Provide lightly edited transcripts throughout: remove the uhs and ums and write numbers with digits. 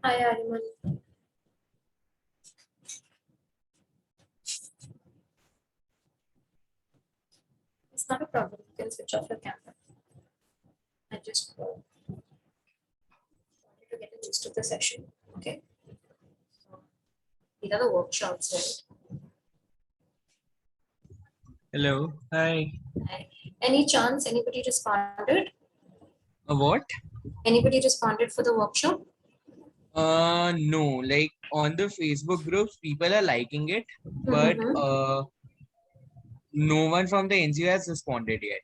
Hi, Ariman. It's not a problem. You can switch off your camera. I just wanted to get a gist of the session. Okay. So, these are the workshops, right? Hello. Hi. Hi. Any chance anybody responded? What? Anybody responded for the workshop? No. Like on the Facebook groups, people are liking it, but Mm-hmm. no one from the NGO has responded yet.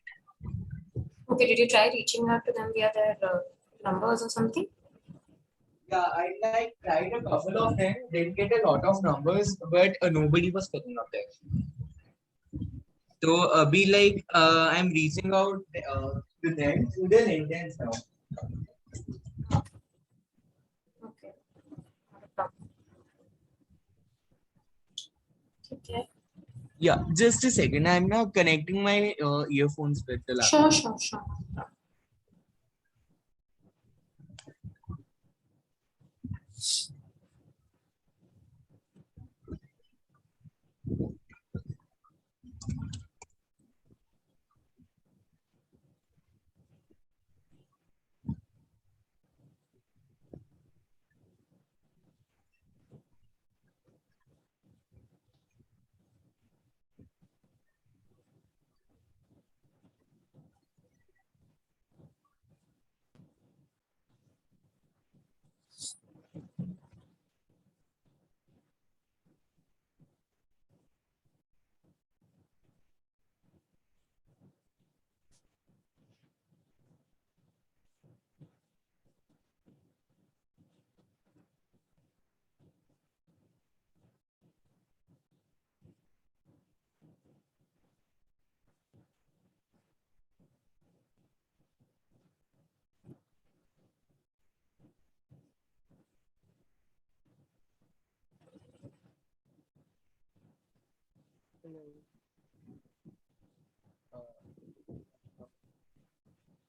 Okay, did you try reaching out to them via their numbers or something? Yeah, I like tried a couple of them. Didn't get a lot of numbers, but nobody was picking up there. So be like, I'm reaching out to them through their LinkedIn now. Okay. Not a problem. Okay. Yeah, just a second. I'm now connecting my earphones with the laptop. Sure.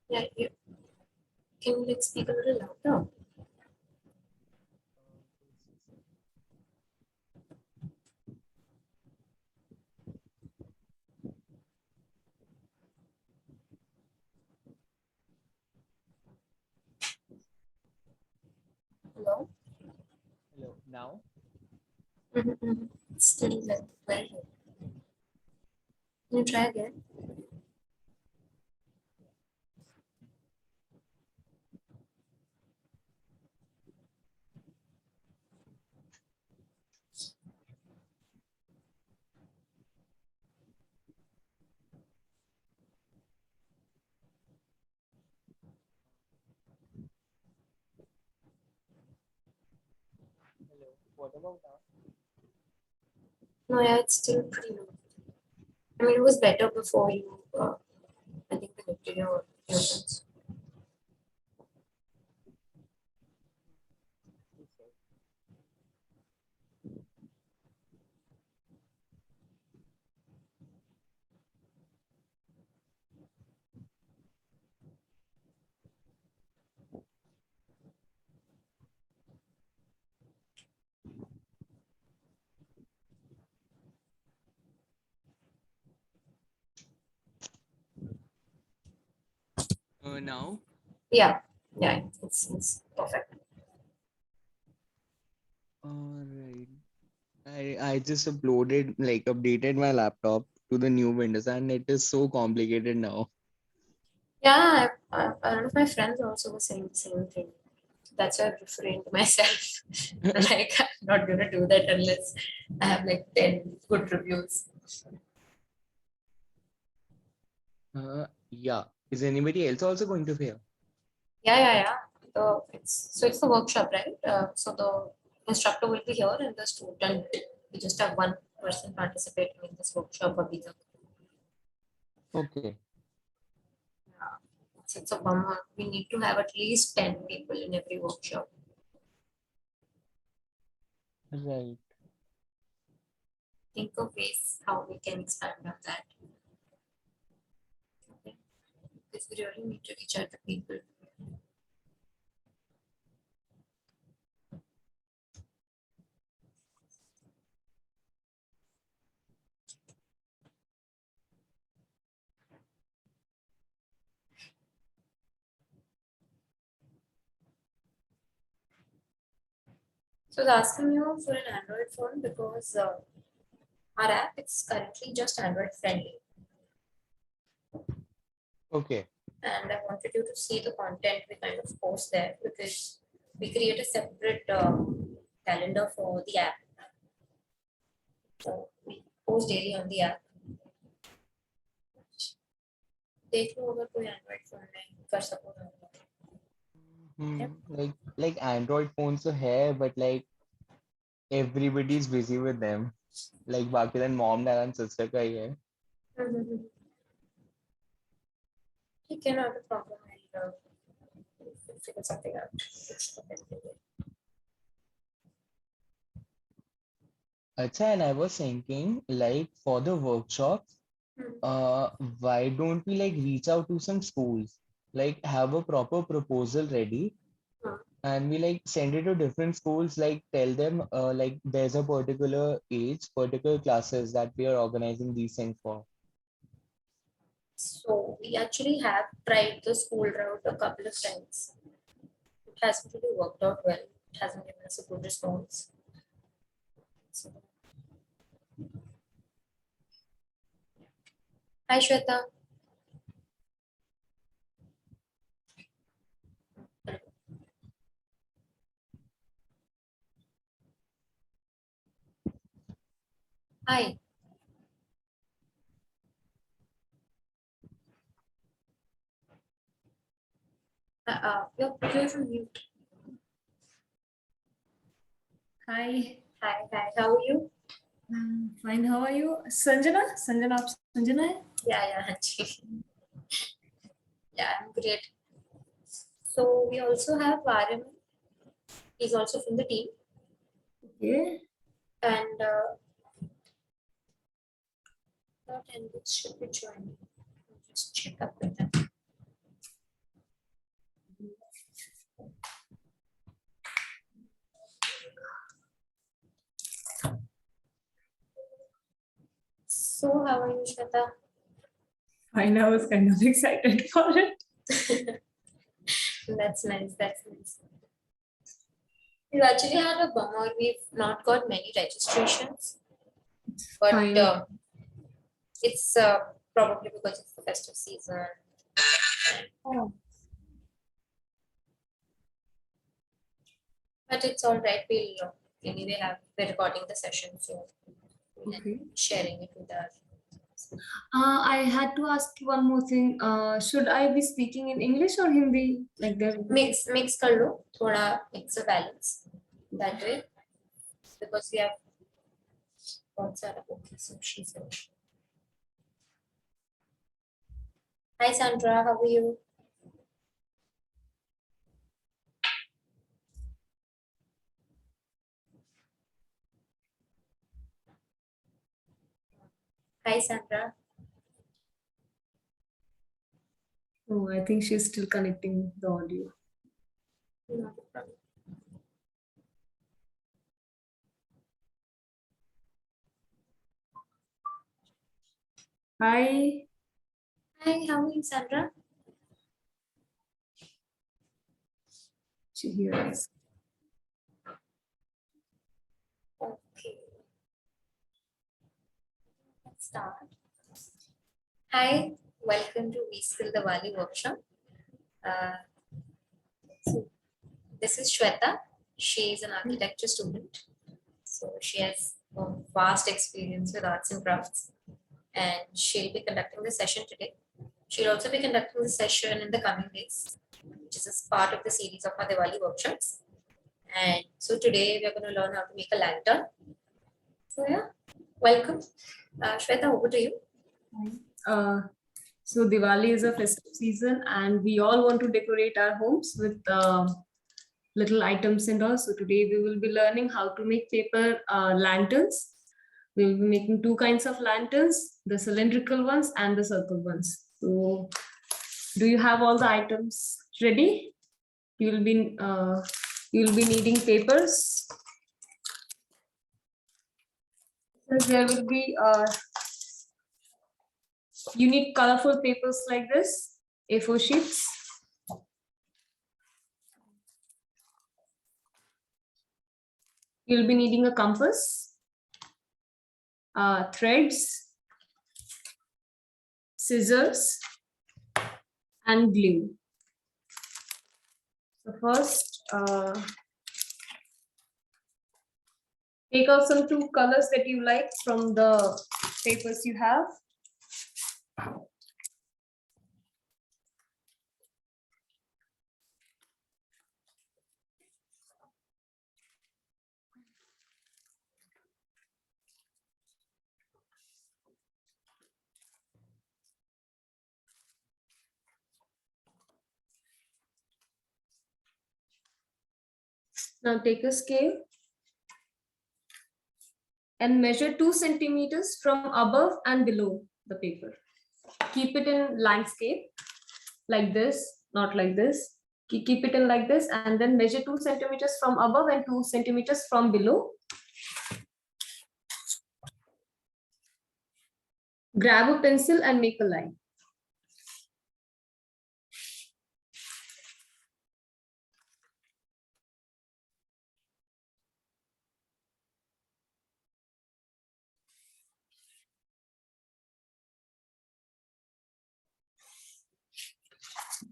Yeah, you can you like speak a little louder? Hello? Hello. Now? Mm-hmm. Still like very low. Can you try again? Hello. What about now? No, yeah, it's still pretty low. I mean, it was better before you, I think, connected your earphones. Now? Yeah, it's perfect. Alright. I just updated my laptop to the new Windows and it is so complicated now. Yeah, one of my friends also was saying the same thing. That's why I refrained myself. Like, I'm not gonna do that unless I have like 10 good reviews. Yeah. Is anybody else also going to fail? Yeah. It's the workshop, right? So the instructor will be here and the student, we just have one person participating in this workshop. Abhijit. Okay. Yeah. It's a bummer. We need to have at least 10 people in every workshop. Right. Think of ways how we can expand on that. Okay. Because we really need to reach out to people. So I was asking you for an Android phone because our app is currently just Android friendly, Okay. and I wanted you to see the content we kind of post there because we create a separate calendar for the app. So we post daily on the app. देख लो अगर कोई Android phone में कर सको तो Like Android phones तो है, but like everybody's busy with them. Like बाकी then mom, dad and sister का ही है. ठीक है, not a problem. I'll figure something out. It's okay. Acha, and I was thinking like for the workshops, uh, why don't we like reach out to some schools, like have a proper proposal ready, Hmm. and we like send it to different schools, like tell them like there's a particular age, particular classes that we are organizing these things for. So we actually have tried the school route a couple of times. It hasn't really worked out well. It hasn't given us a good response. So, hi Shweta. Hi. You're from mute. Hi, Hi. How are you? fine. How are you? Sanjana? Sanjana, Sanjana hai? Yeah, Hanchi. Yeah, I'm great. So we also have Varim. He's also from the team. Okay. And not English should be joining. I'll just check up with them. So how are you, Shweta? Fine, I was kind of excited for it. That's nice. That's nice. We've actually had a bummer. We've not got many registrations, but Fine. it's probably because it's the festive season. Oh. But it's all right. We'll anyway we're recording the session, so we'll Okay. be sharing it with our. I had to ask you one more thing. Should I be speaking in English or Hindi? Like there. Mix कर लो थोड़ा mix a balance that way because we have बहुत सारा okay so she said. Hi Sandra, how are you? Hi Sandra. Oh, I think she's still connecting the audio. Not a problem. Hi. Hi, how are you Sandra? She hears. Okay. Let's start. Hi, welcome to We Skill the Valley workshop. So this is Shweta. She is an architecture student. So she has a vast experience with arts and crafts. And she'll be conducting the session today. She'll also be conducting the session in the coming days, which is as part of the series of our Diwali workshops. And so today we're going to learn how to make a lantern. So yeah, welcome. Shweta, over to you. So Diwali is a festive season and we all want to decorate our homes with little items and all. So today we will be learning how to make paper lanterns. We will be making two kinds of lanterns, the cylindrical ones and the circle ones. So do you have all the items ready? You will be needing papers. So there will be you need colorful papers like this, A4 sheets. You'll be needing a compass, threads, scissors, and glue. So first, take out some two colors that you like from the papers you have. Now take a scale and measure 2 centimeters from above and below the paper. Keep it in landscape like this, not like this. Keep it in like this and then measure 2 centimeters from above and 2 centimeters from below. Grab a pencil and make a line.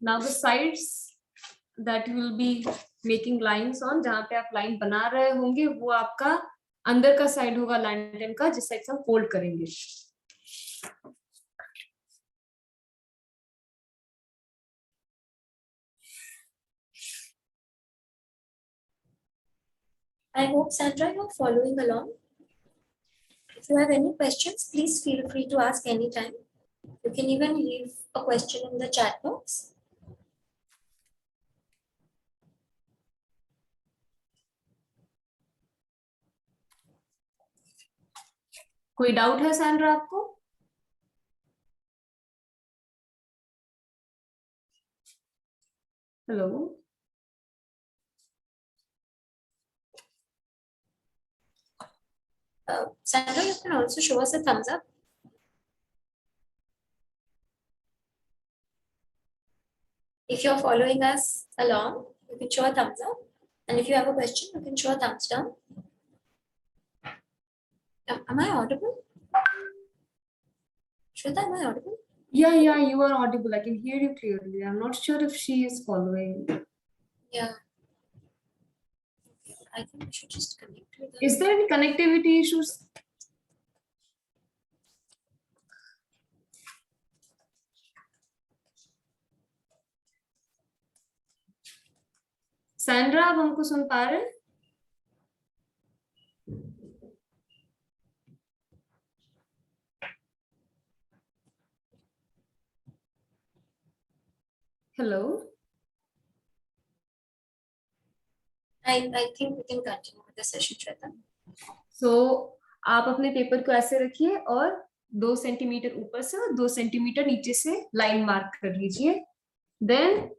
Now the sides that you will be making lines on, जहाँ पे आप line बना रहे होंगे वो आपका अंदर का side होगा lantern का, जिस side से हम fold करेंगे. I hope, Sandra, you're following along. If you have any questions, please feel free to ask anytime. You can even leave a question in the chat box. कोई doubt है Sandra आपको? Hello, Sandra, you can also show us a thumbs up. If you're following us along, you can show a thumbs up. And if you have a question, you can show a thumbs down. Am I audible? Shweta, am I audible? yeah, you are audible. I can hear you clearly. I'm not sure if she is following. Yeah. I think we should just connect with her. Is there any connectivity issues? Sandra, आप हमको सुन पा रहे हैं? Hello. I think we can continue with the session, Shweta. So आप अपने paper को ऐसे रखिए और 2 सेंटीमीटर ऊपर से और 2 सेंटीमीटर नीचे से लाइन मार्क कर लीजिए. Then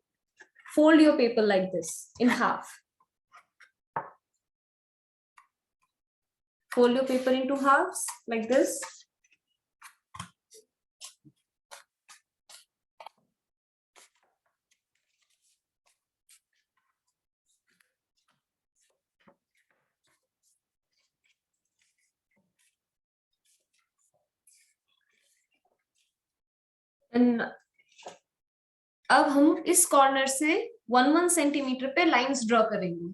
fold your paper like this in half. Fold your paper into halves like this. And अब हम इस कॉर्नर से 1 सेंटीमीटर पे लाइंस ड्रॉ करेंगे.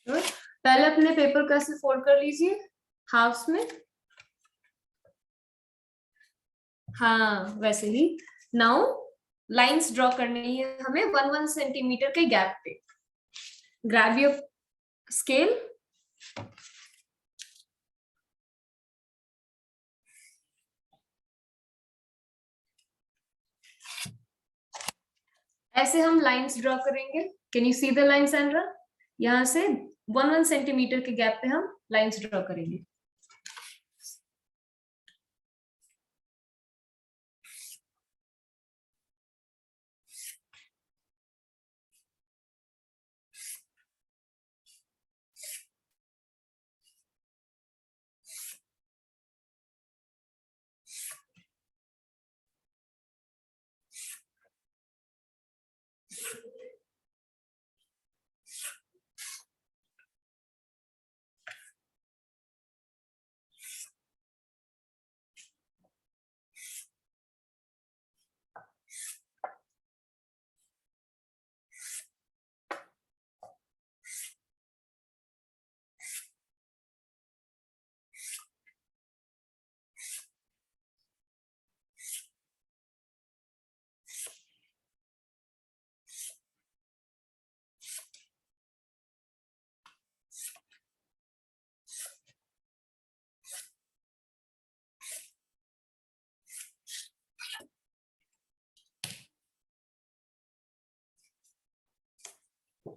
पहले अपने पेपर को ऐसे फोल्ड कर लीजिए हाफ्स में. हाँ, वैसे ही. नाउ लाइंस ड्रॉ करनी है हमें 1 सेंटीमीटर के गैप पे. Grab your scale. ऐसे हम लाइंस ड्रॉ करेंगे. Can you see the line Sandra? यहाँ से 1 सेंटीमीटर के गैप पे हम लाइंस ड्रॉ करेंगे.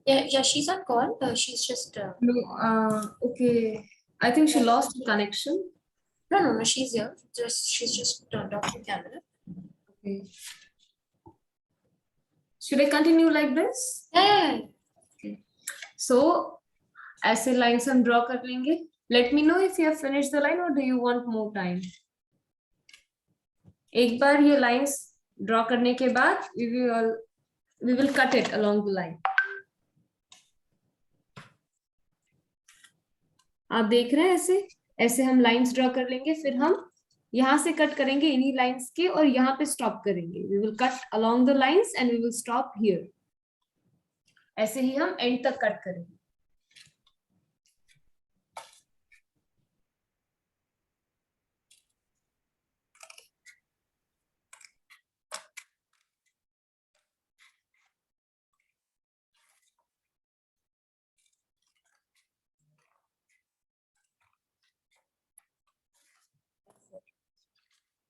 Yeah, she's on call. She's just No, okay. I think she lost the connection. no. She's here. She's just turned off the camera. Okay. Should I continue like this? Yeah. So ऐसे lines हम draw कर लेंगे. Let me know if you have finished the line or do you want more time. एक बार ये lines draw करने के बाद we will cut it along the line. आप देख रहे हैं ऐसे ऐसे हम लाइंस ड्रॉ कर लेंगे, फिर हम यहाँ से कट करेंगे इन्हीं लाइंस के और यहाँ पे स्टॉप करेंगे. We will cut along the lines and we will stop here. ऐसे ही हम एंड तक कट करेंगे.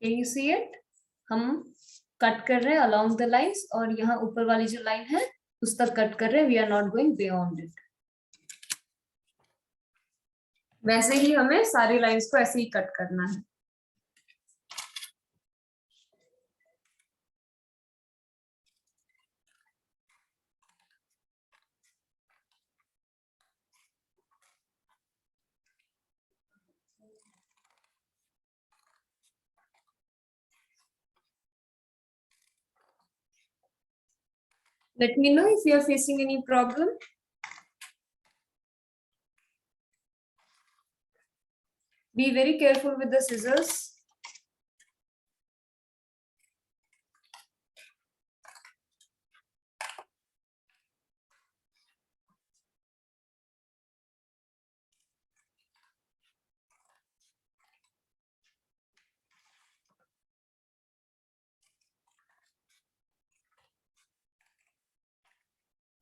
Can you see it? हम कट कर रहे हैं along the lines और यहाँ ऊपर वाली जो लाइन है उस तक कट कर रहे हैं. We are not going beyond it. वैसे ही हमें सारी लाइंस को ऐसे ही कट करना है. Let me know if you are facing any problem. Be very careful with the scissors.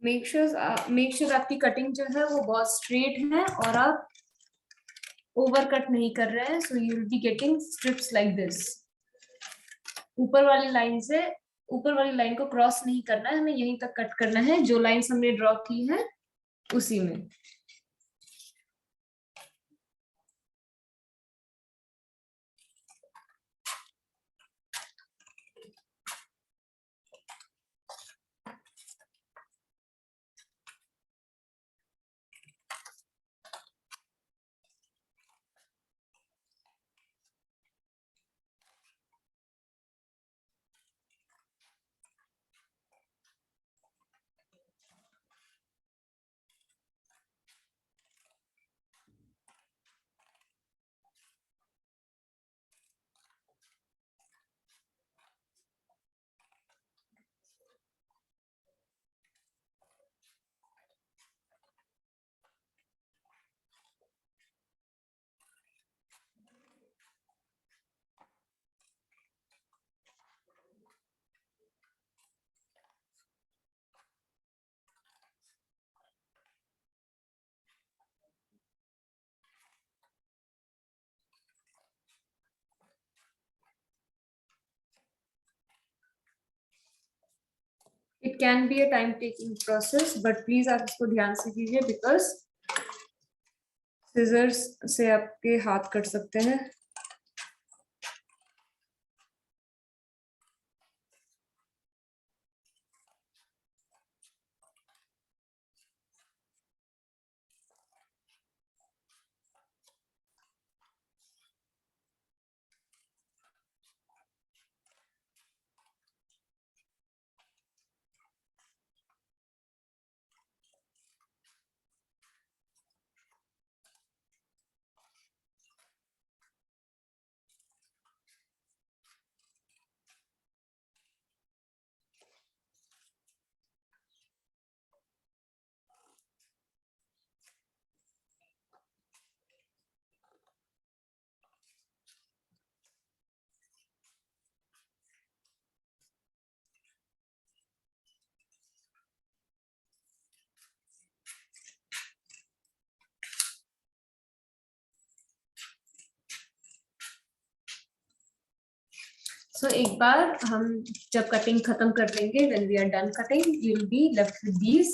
Make sure आपकी कटिंग जो है वो बहुत स्ट्रेट है और आप ओवर कट नहीं कर रहे हैं. So you will be getting strips like this. ऊपर वाली लाइन से ऊपर वाली लाइन को क्रॉस नहीं करना है, हमें यहीं तक कट करना है. जो लाइंस हमने ड्रॉ की है उसी में. It can be a time taking process, but please आप इसको ध्यान से कीजिए because scissors से आपके हाथ कट सकते हैं. So एक बार हम जब कटिंग खत्म कर लेंगे, when we are done cutting, you will be left with these.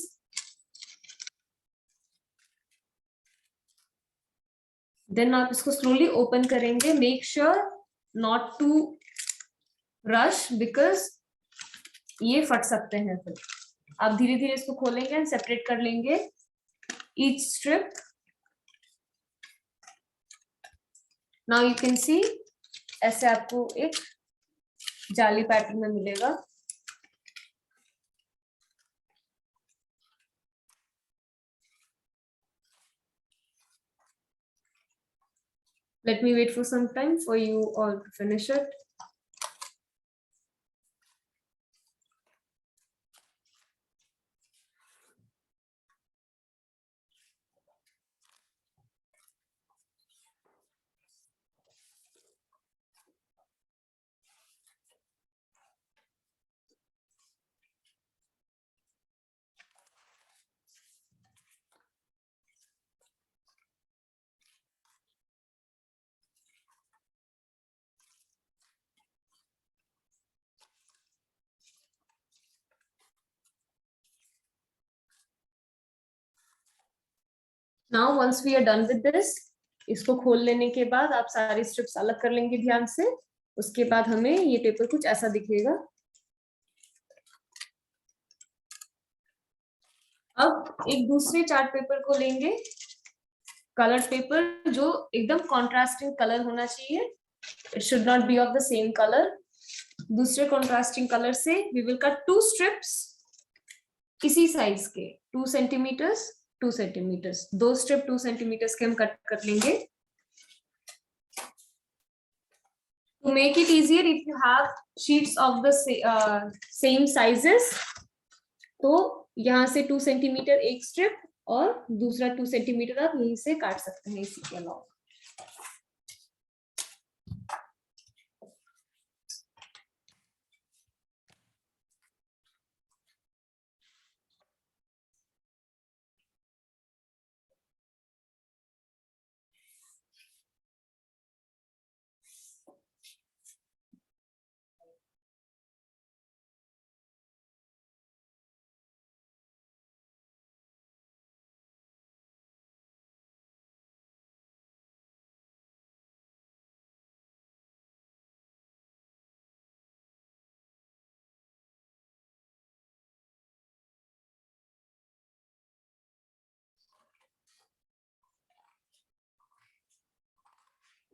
Then आप इसको स्लोली ओपन करेंगे. Make sure not to rush because ये फट सकते हैं. फिर आप धीरे धीरे इसको खोलेंगे एंड सेपरेट कर लेंगे each strip. Now you can सी ऐसे आपको एक जाली पैटर्न में मिलेगा. Let me wait for some time for you all to finish it. Now once we are done with this, इसको खोल लेने के बाद आप सारी स्ट्रिप्स अलग कर लेंगे ध्यान से. उसके बाद हमें ये पेपर कुछ ऐसा दिखेगा. अब एक दूसरे चार्ट पेपर को लेंगे, कलर पेपर, जो एकदम कॉन्ट्रास्टिंग कलर होना चाहिए. It should not be of the same colour. दूसरे कॉन्ट्रास्टिंग कलर से वी विल कट 2 स्ट्रिप्स इसी साइज के, 2 सेंटीमीटर्स 2 सेंटीमीटर्स. 2 स्ट्रिप 2 सेंटीमीटर्स के हम कट कर लेंगे. To make it easier, if you have sheets of the same sizes, तो यहाँ से 2 सेंटीमीटर एक स्ट्रिप और दूसरा 2 सेंटीमीटर आप यहीं से काट सकते हैं इसी के अलावा.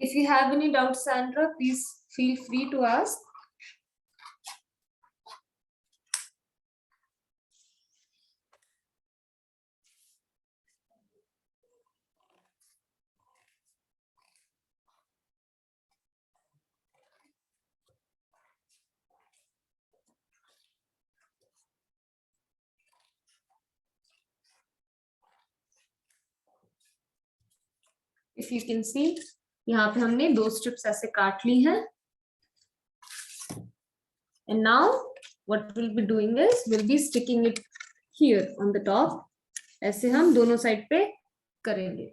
If you have any doubts, Sandra, please feel free to ask. If you can see, यहाँ पे हमने 2 स्ट्रिप्स ऐसे काट ली हैं. And now what we'll be doing is we'll be sticking it here on the top. ऐसे हम दोनों side पे करेंगे.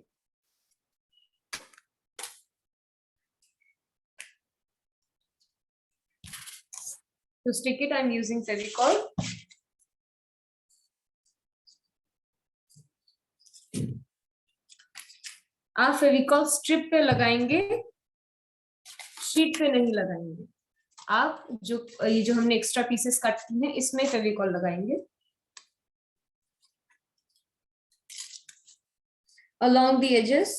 To stick it, I'm using Fevicol. आप फेविकॉल स्ट्रिप पे लगाएंगे, शीट पे नहीं लगाएंगे. आप ये जो हमने एक्स्ट्रा पीसेस काट किए हैं इसमें फेविकॉल लगाएंगे along the edges.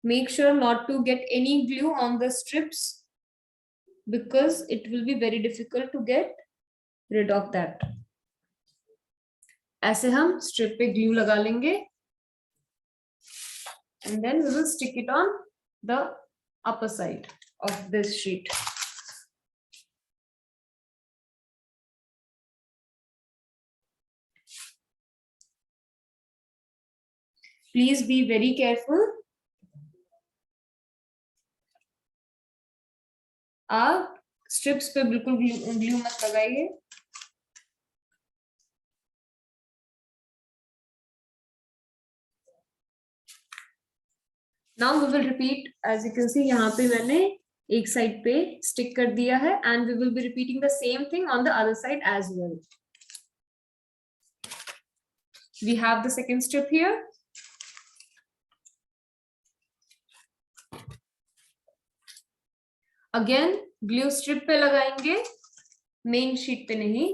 Make sure not to get any glue on the strips because it will be very difficult to get rid of that. ऐसे हम strip पे glue लगा लेंगे and then we will stick it on the upper side of this sheet. Please be very careful. आप strips पे बिल्कुल glue मत लगाइए. Now we will repeat, as you can see यहाँ पे मैंने एक साइड पे स्टिक कर दिया है, and we will be repeating the same thing on the other side as well. We have the second strip here. Again glue strip पे लगाएंगे, main sheet पे नहीं.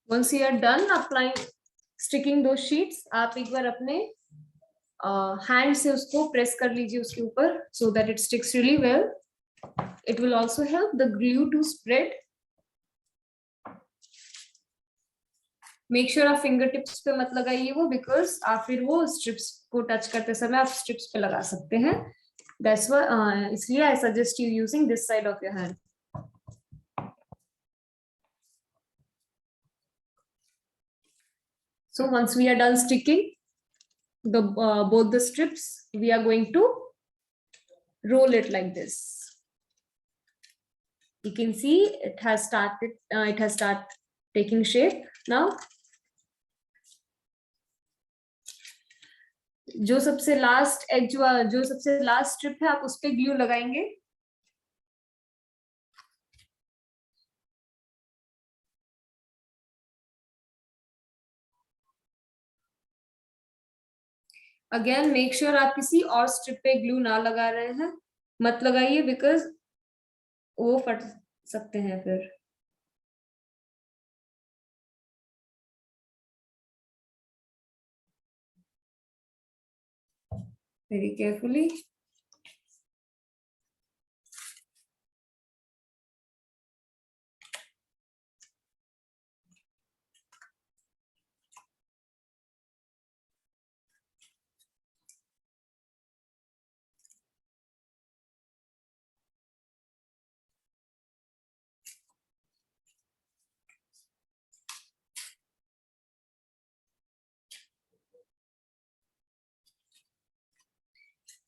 Once you are done applying, sticking those sheets, आप एक बार अपने hand से उसको press कर लीजिए उसके ऊपर, so that it sticks really well. It will also help the glue to spread. Make sure आप finger tips पे मत लगाइए वो, because आप फिर वो strips को touch करते समय आप strips पे लगा सकते हैं. That's why इसलिए I suggest you using this side of your hand. So once we are done sticking the both the strips, we are going to roll it like this. You can see it has started taking shape now. जो सबसे last as जो सबसे last strip है आप उस पे glue लगाएंगे. Again make sure आप किसी और स्ट्रिप पे ग्लू ना लगा रहे हैं, मत लगाइए, बिकॉज वो फट सकते हैं फिर. Very carefully.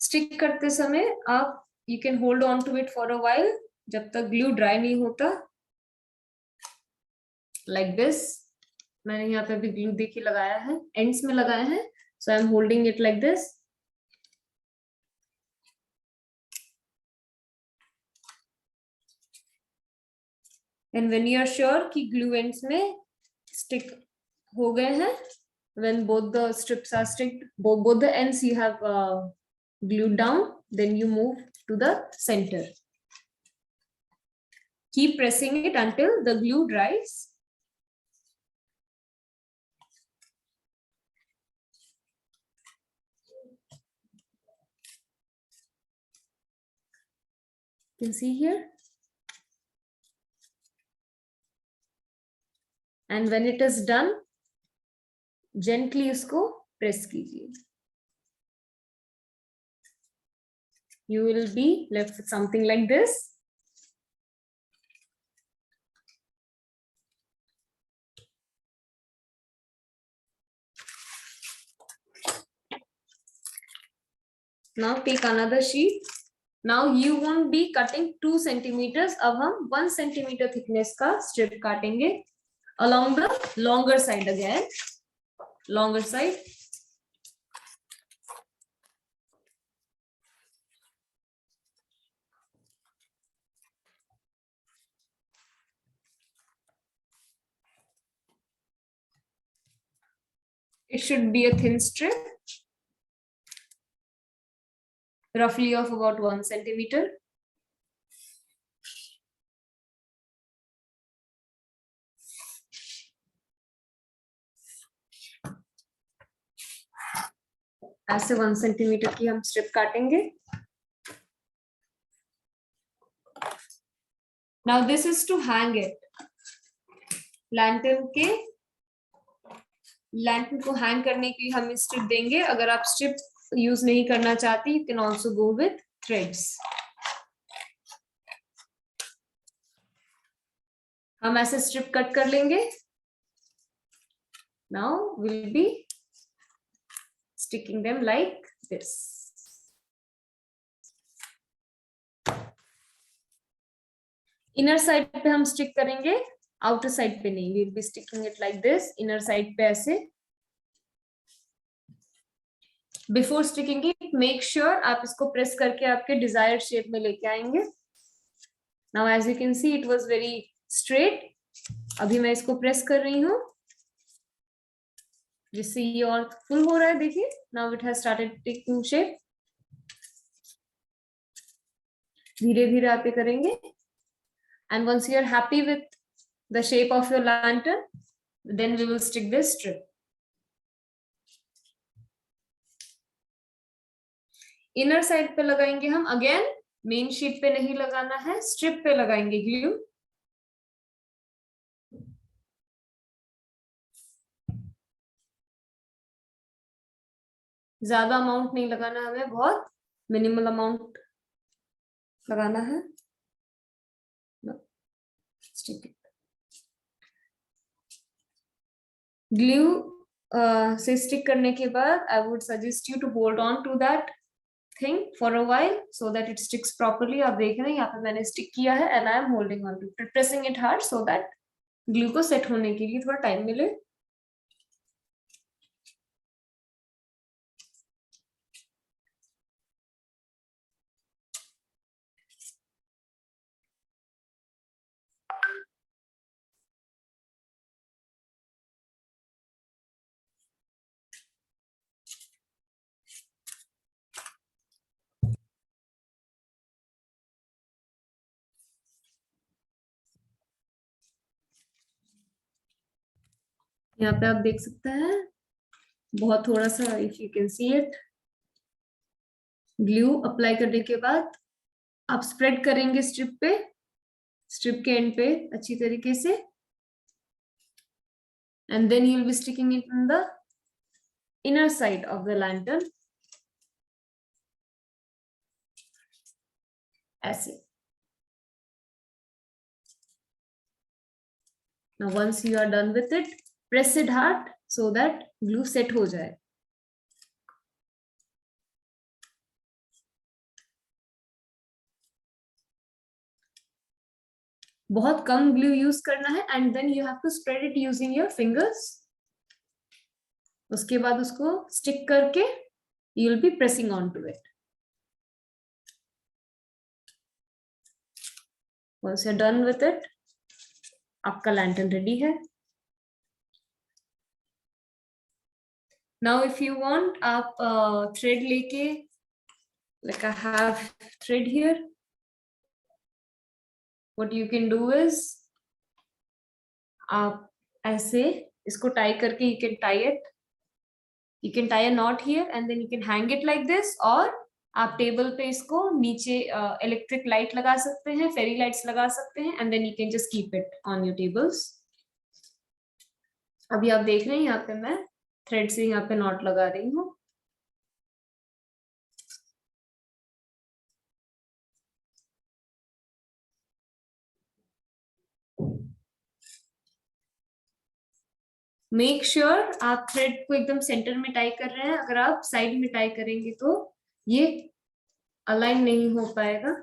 स्टिक करते समय आप you can hold on to it for a while, जब तक ग्लू ड्राई नहीं होता. Like this. मैंने यहाँ पे भी ग्लू देखिए लगाया है, एंड्स में लगाया है, so I am holding it like this. And when you are sure कि ग्लू एंड्स में स्टिक हो गए हैं, when both the strips are sticked, both the ends you have glued down, then you move to the center. Keep pressing it until the glue dries. You can see here. And when it is done, gently इसको press कीजिए. You will be left with something like this. Now take another sheet. Now you won't be cutting 2 centimeters. अब हम 1 centimeter thickness का strip काटेंगे along the longer side again. Longer side. It should be a thin strip, roughly of about 1 centimeter. ऐसे 1 centimetre की हम strip काटेंगे. Now this is to hang it. Lantern को hang करने के लिए हम स्ट्रिप देंगे. अगर आप स्ट्रिप यूज नहीं करना चाहती, you can also go with threads. हम ऐसे स्ट्रिप कट कर लेंगे. Now we'll be sticking them like this. Inner side पे हम स्टिक करेंगे, आउटर साइड पे नहीं. we'll be sticking it like this. Inner side पे ऐसे. Before sticking it, make sure आप इसको प्रेस करके आपके डिजायर्ड शेप में लेके आएंगे. Now as you can see it was very straight. अभी मैं इसको प्रेस कर रही हूँ जिससे ये और फुल हो रहा है. देखिए, now it has started taking shape. धीरे धीरे आप ये करेंगे. And once you are happy with the shape of your lantern, then we will stick this strip. Inner side पे लगाएंगे हम. अगेन मेन शीट पे नहीं लगाना है, स्ट्रिप पे लगाएंगे ग्लू. ज्यादा अमाउंट नहीं लगाना हमें, बहुत मिनिमल अमाउंट लगाना है. ग्लू से स्टिक करने के बाद I would suggest you to hold on to that thing for a while so that it sticks properly. आप देख रहे हैं यहाँ पे मैंने स्टिक किया है and I am holding on to it, pressing it hard so that glue को सेट होने के लिए थोड़ा टाइम मिले. यहाँ पे आप देख सकते हैं बहुत थोड़ा सा, if you can see it. Glue apply करने के बाद आप स्प्रेड करेंगे स्ट्रिप पे, स्ट्रिप के एंड पे अच्छी तरीके से. And then you will be sticking it in the inner side of the lantern ऐसे. Now once you are done with it, press it hard so that glue set हो जाए. बहुत कम ग्लू यूज करना है and then you have to spread it using your fingers. उसके बाद उसको stick करके you will be pressing on to it. Once you're done with it, आपका लैंटर्न रेडी है. Now if you want, आप thread लेके, like I have thread here, what you can do is आप ऐसे इसको टाई करके you can tie it, you can tie a knot here and then you can hang it like this. और आप table पे इसको नीचे इलेक्ट्रिक लाइट लगा सकते हैं, फेरी लाइट्स लगा सकते हैं and then you can just keep it on your tables. अभी आप देख रहे हैं यहाँ पे मैं थ्रेड से यहाँ पे नॉट लगा रही हूँ. मेक श्योर आप थ्रेड को एकदम सेंटर में टाई कर रहे हैं. अगर आप साइड में टाई करेंगे तो ये अलाइन नहीं हो पाएगा.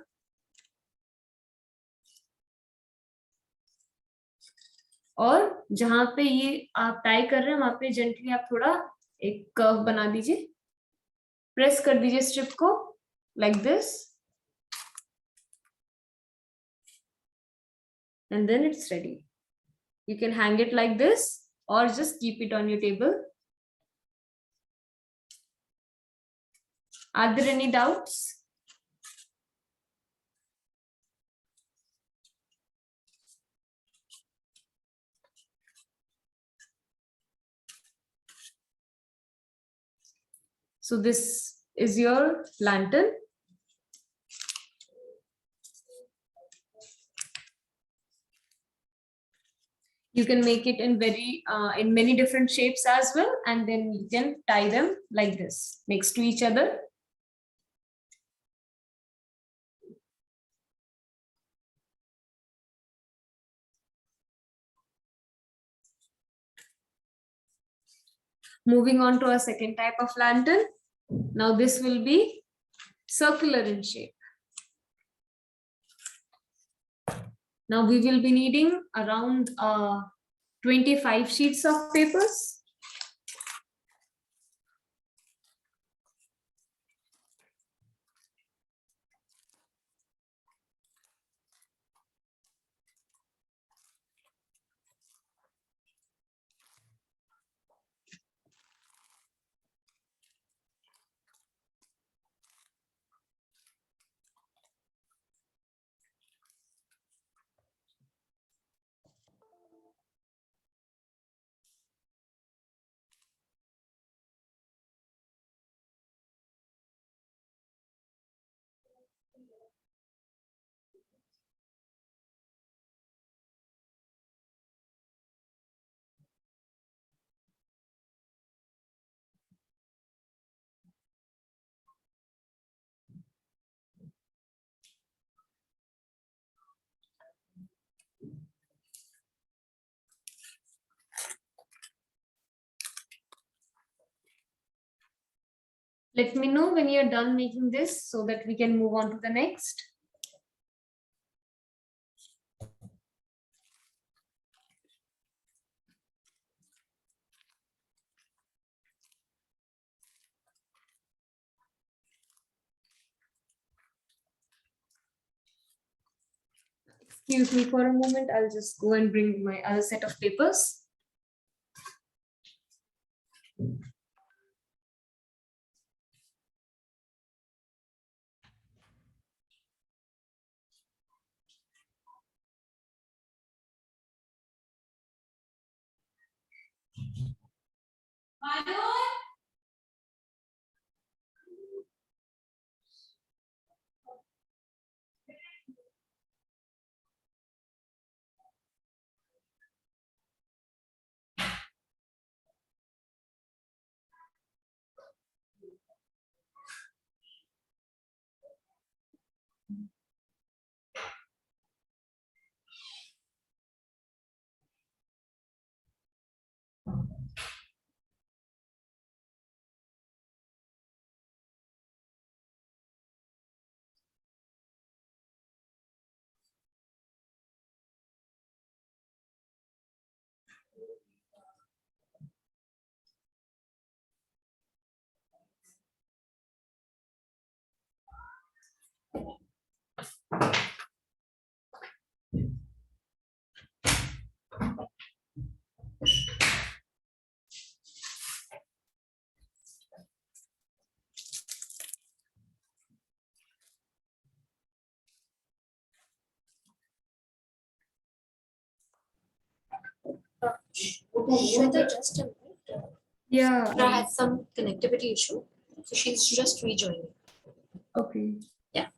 और जहां पे ये आप टाई कर रहे हैं वहां पे जेंटली आप थोड़ा एक कर्व बना दीजिए. प्रेस कर दीजिए स्ट्रिप को like this and then it's ready. You can hang it like this or just keep it on your table. Are there any doubts? So this is your lantern. You can make it in in many different shapes as well, and then you can tie them like this next to each other. Moving on to our second type of lantern. Now this will be circular in shape. Now we will be needing around 25 sheets of papers. Let me know when you're done making this so that we can move on to the next. Excuse me for a moment. I'll just go and bring my other set of papers. Shweta just a minute. Yeah. Shweta has some connectivity issue, so she's just rejoining. Okay. Yeah.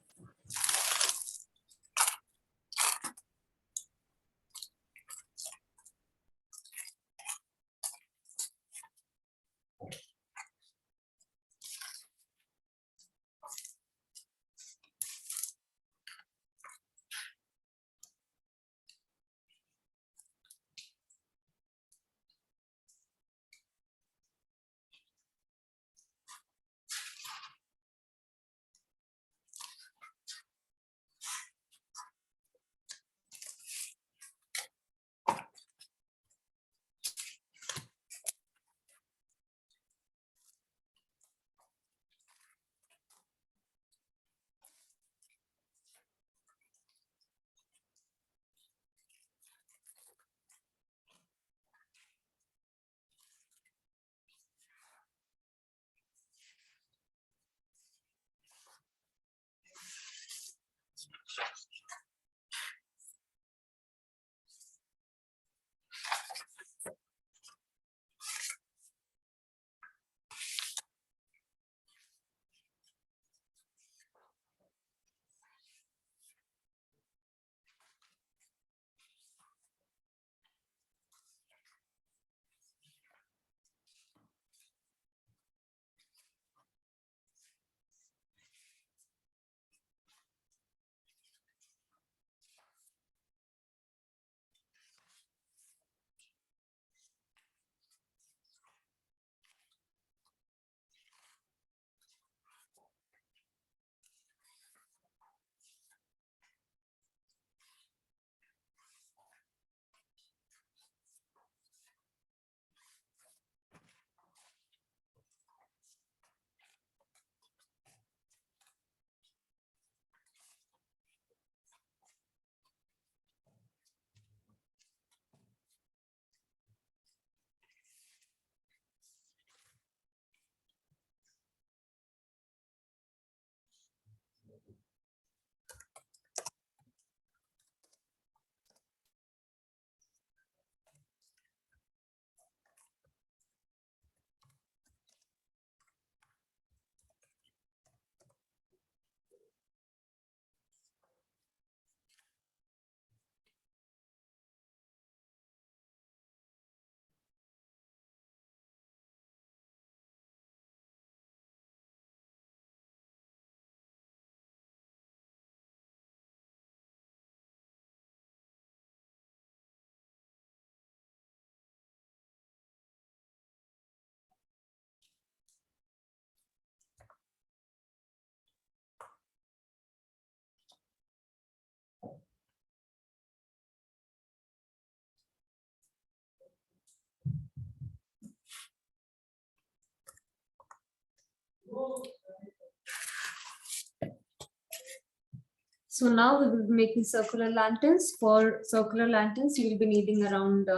So now we will be making circular lanterns. For circular lanterns, you will be needing around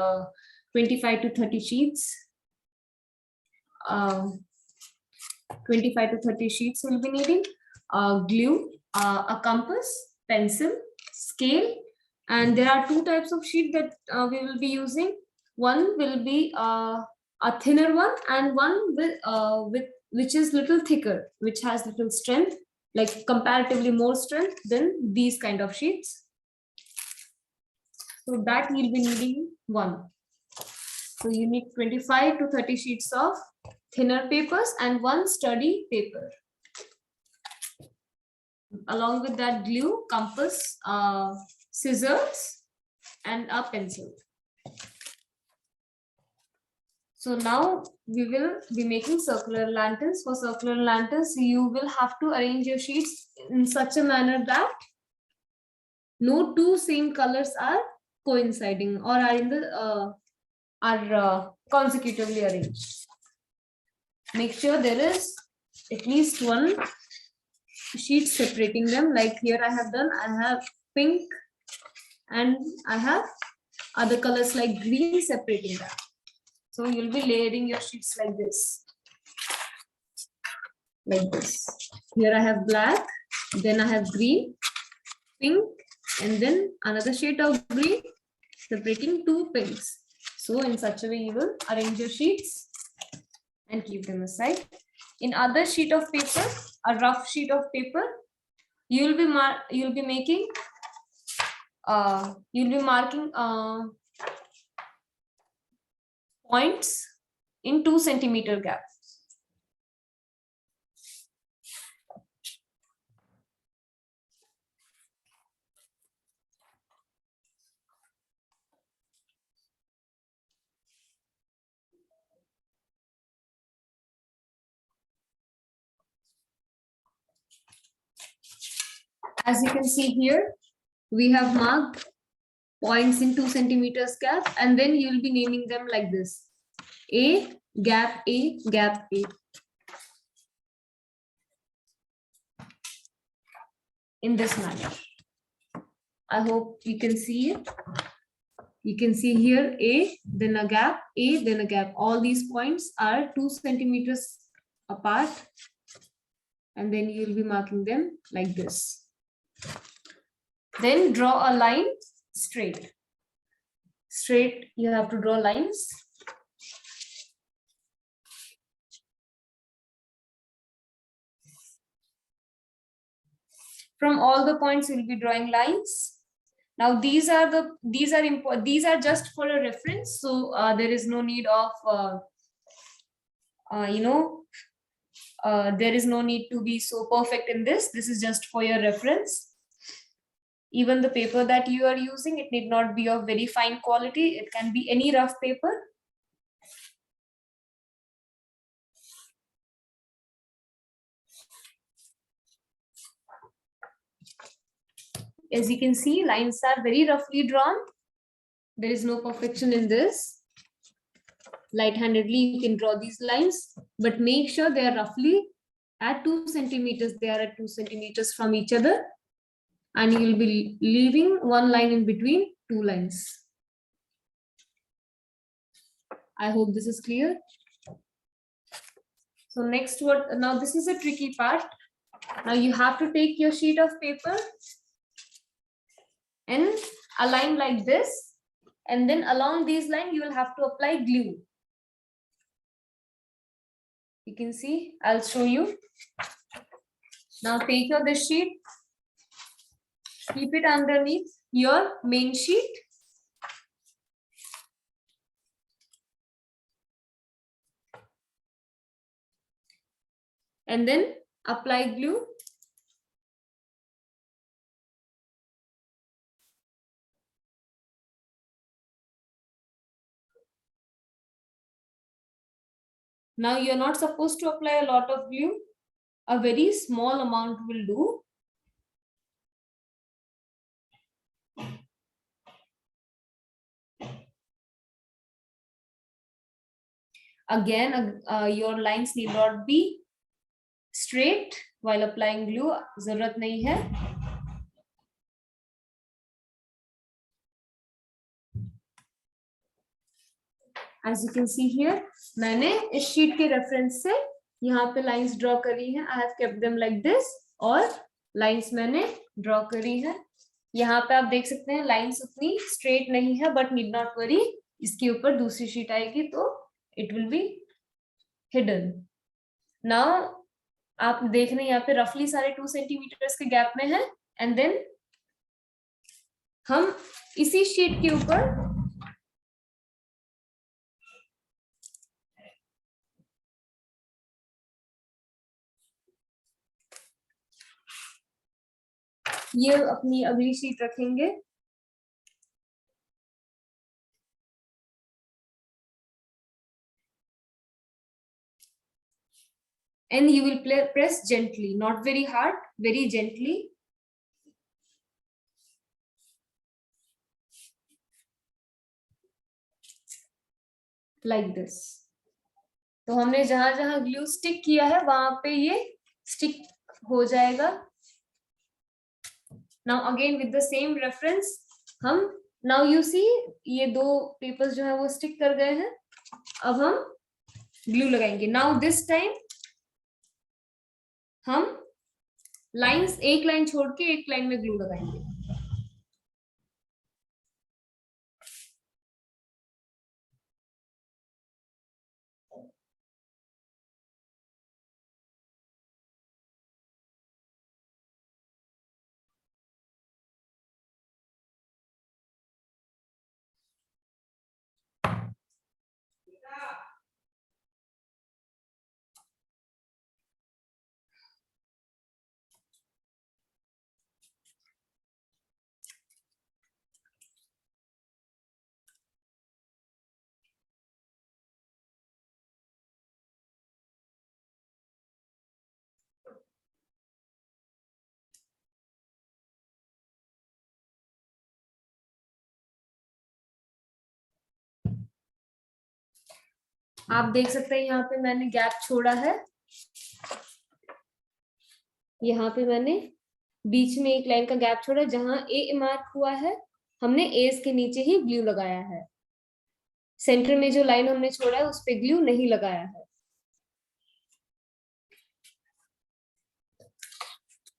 25 to 30 sheets. 25 to 30 sheets we'll be needing. Glue, a compass, pencil, scale, and there are two types of sheet that we will be using. One will be a thinner one, and one with which is little thicker, which has little strength, like comparatively more strength than these kind of sheets. So that you'll be needing one. So you need 25 to 30 sheets of thinner papers and one sturdy paper. Along with that, glue, compass, scissors, and a pencil. So now we will be making circular lanterns. For circular lanterns, you will have to arrange your sheets in such a manner that no two same colors are coinciding or are in the consecutively arranged. Make sure there is at least one sheet separating them. Like here I have done, I have pink and I have other colors like green separating them. So you'll be layering your sheets like this. Like this. Here I have black, then I have green, pink, and then another shade of green separating two pinks. So in such a way you will arrange your sheets and keep them aside. In other sheet of paper, a rough sheet of paper, you'll be marking points in 2 centimeter gap. As you can see here, we have marked points in 2 centimeters gap, and then you'll be naming them like this: A, gap A, gap A. In this manner. I hope you can see it. You can see here A, then a gap, A, then a gap. All these points are 2 centimeters apart, and then you'll be marking them like this. Then draw a line straight. Straight, you have to draw lines. From all the points, you'll be drawing lines. Now these are important. These are just for a reference, so there is no need of there is no need to be so perfect in this. This is just for your reference. Even the paper that you are using, it need not be of very fine quality. It can be any rough paper. As you can see, lines are very roughly drawn. There is no perfection in this. Light-handedly, you can draw these lines, but make sure they are roughly at 2 centimeters. They are at 2 centimeters from each other. And you will be leaving one line in between two lines. I hope this is clear. So next what, now this is a tricky part. Now you have to take your sheet of paper and align like this. And then along these lines, you will have to apply glue. You can see, I'll show you. Now take your this sheet. Keep it underneath your main sheet. And then apply glue. Now you're not supposed to apply a lot of glue. A very small amount will do. Again, your lines need not be straight while applying glue, जरूरत नहीं है. As you can see here, मैंने इस sheet के reference से यहाँ पे lines draw करी हैं. I have kept them like this. और लाइंस मैंने ड्रॉ करी है. यहाँ पे आप देख सकते हैं लाइंस उतनी स्ट्रेट नहीं है, बट नीड नॉट वरी, इसके ऊपर दूसरी शीट आएगी तो it will be hidden. Now आप देख रहे हैं यहाँ पे रफली सारे 2 सेंटीमीटर्स के गैप में है. एंड देन हम इसी शीट के ऊपर ये अपनी अगली शीट रखेंगे. And you will press gently, not very hard, very gently. Like this. तो हमने जहां जहां ग्लू स्टिक किया है वहां पे ये स्टिक हो जाएगा. Now again with the same reference, हम now you see ये 2 पेपर्स जो है वो स्टिक कर गए हैं. अब हम ग्लू लगाएंगे. Now this time हम लाइंस, एक लाइन छोड़ के एक लाइन में ग्लू लगाएंगे. आप देख सकते हैं यहाँ पे मैंने गैप छोड़ा है. यहाँ पे मैंने बीच में एक लाइन का गैप छोड़ा. जहां ए मार्क हुआ है हमने एस के नीचे ही ग्लू लगाया है. सेंटर में जो लाइन हमने छोड़ा है उस पे ग्लू नहीं लगाया है.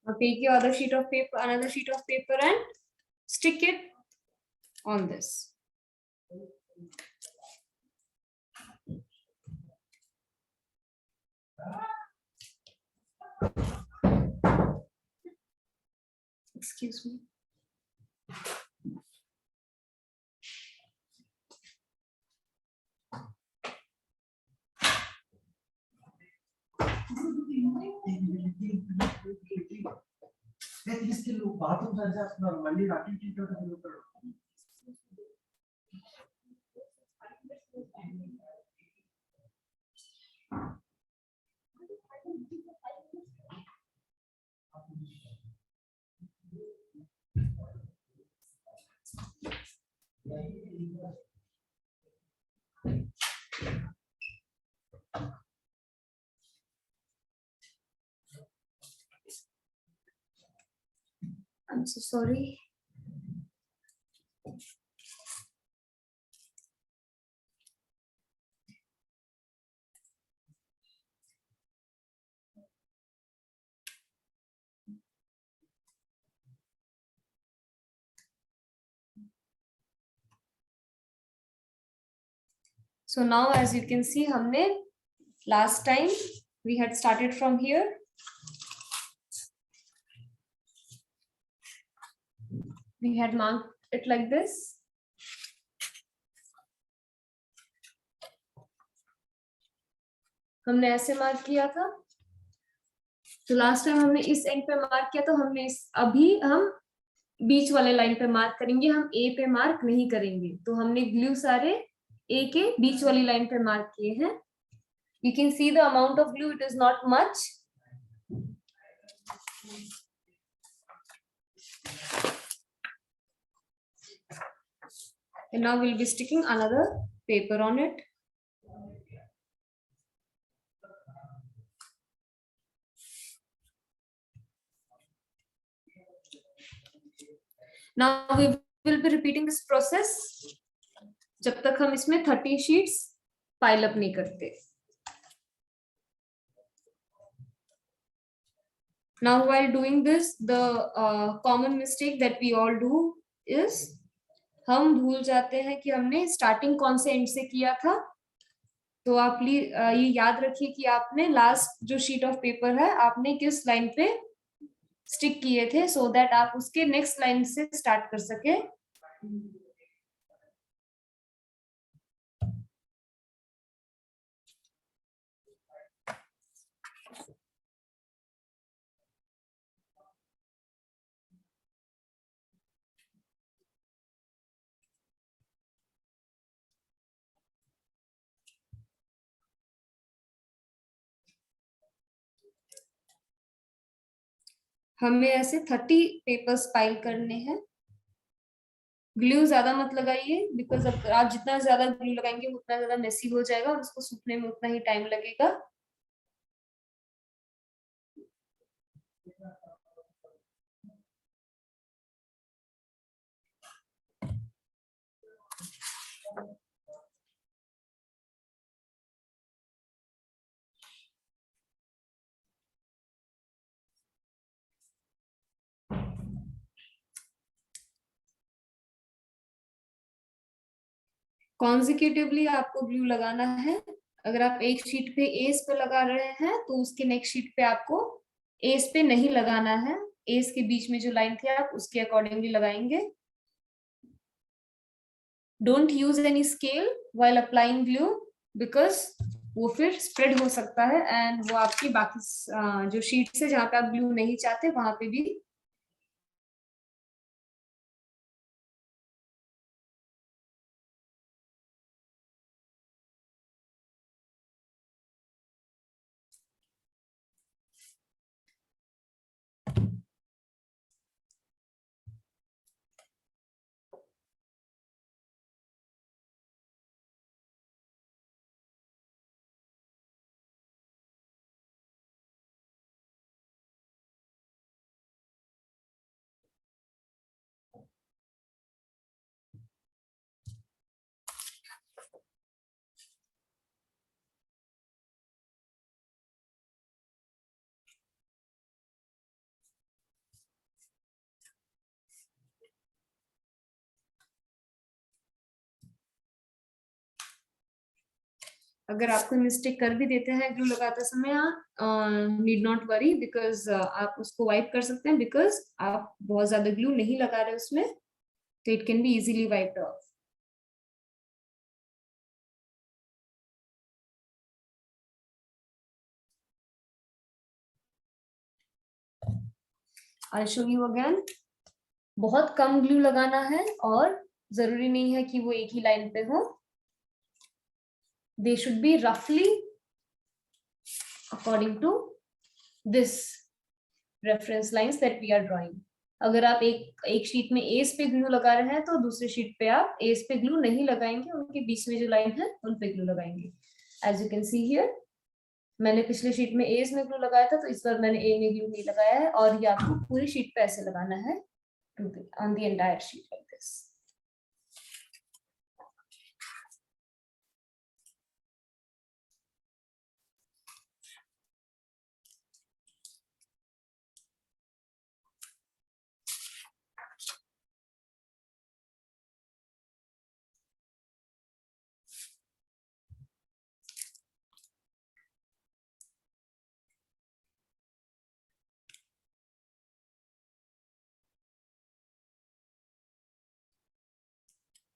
Now take your other sheet of paper, another sheet of paper, and stick it on this. Excuse me. I'm so sorry. So now as you can see, हमने last time we had started from here. We had marked it like this. हमने ऐसे mark किया था. तो last time हमने इस and पे mark किया, तो हमने अभी हम बीच वाले लाइन पे मार्क करेंगे. हम ए पे मार्क नहीं करेंगे. तो हमने ग्लू सारे ए के बीच वाली लाइन पे मार्क किए हैं. You can see the amount of glue, it is not much. And now we'll be sticking another paper on it. Now we will be repeating this process जब तक हम इसमें 30 sheets pile up नहीं करते. Now while doing this, the common mistake that we all do is हम भूल जाते हैं कि हमने स्टार्टिंग कौन से एंड से किया था. तो आप प्लीज ये याद रखिए कि आपने लास्ट जो शीट ऑफ पेपर है आपने किस लाइन पे स्टिक किए थे, सो दैट आप उसके नेक्स्ट लाइन से स्टार्ट कर सके. हमें ऐसे 30 पेपर्स पाइल करने हैं. ग्लू ज्यादा मत लगाइए, बिकॉज आप जितना ज्यादा ग्लू लगाएंगे उतना ज्यादा मेसी हो जाएगा और उसको सूखने में उतना ही टाइम लगेगा. कॉन्जिक्यूटिवली आपको ग्लू लगाना है. अगर आप एक शीट पे एस पे लगा रहे हैं तो उसके नेक्स्ट शीट पे आपको एस पे नहीं लगाना है. एस के बीच में जो लाइन थी आप उसके अकॉर्डिंगली लगाएंगे. Don't use any scale while applying glue, because वो फिर स्प्रेड हो सकता है एंड वो आपकी बाकी जो शीट्स है जहाँ पे आप ग्लू नहीं चाहते वहां पे भी अगर आप कोई मिस्टेक कर भी देते हैं ग्लू लगाते समय, नीड नॉट वरी, बिकॉज आप उसको वाइप कर सकते हैं, बिकॉज आप बहुत ज्यादा ग्लू नहीं लगा रहे उसमें, तो it can be easily wiped off. I show you again. बहुत कम ग्लू लगाना है और जरूरी नहीं है कि वो एक ही लाइन पे हो. दे शुड बी रफली according to this reference lines that we are drawing. अगर आप एक शीट में एस पे ग्लू लगा रहे हैं तो दूसरे शीट पे आप एस पे ग्लू नहीं लगाएंगे, उनके बीच में जो लाइन है उन पे ग्लू लगाएंगे. As you can see here, मैंने पिछले शीट में एस में ग्लू लगाया था तो इस बार मैंने ए में ग्लू नहीं लगाया है, और ये आपको पूरी शीट पे ऐसे लगाना है on the entire sheet like this.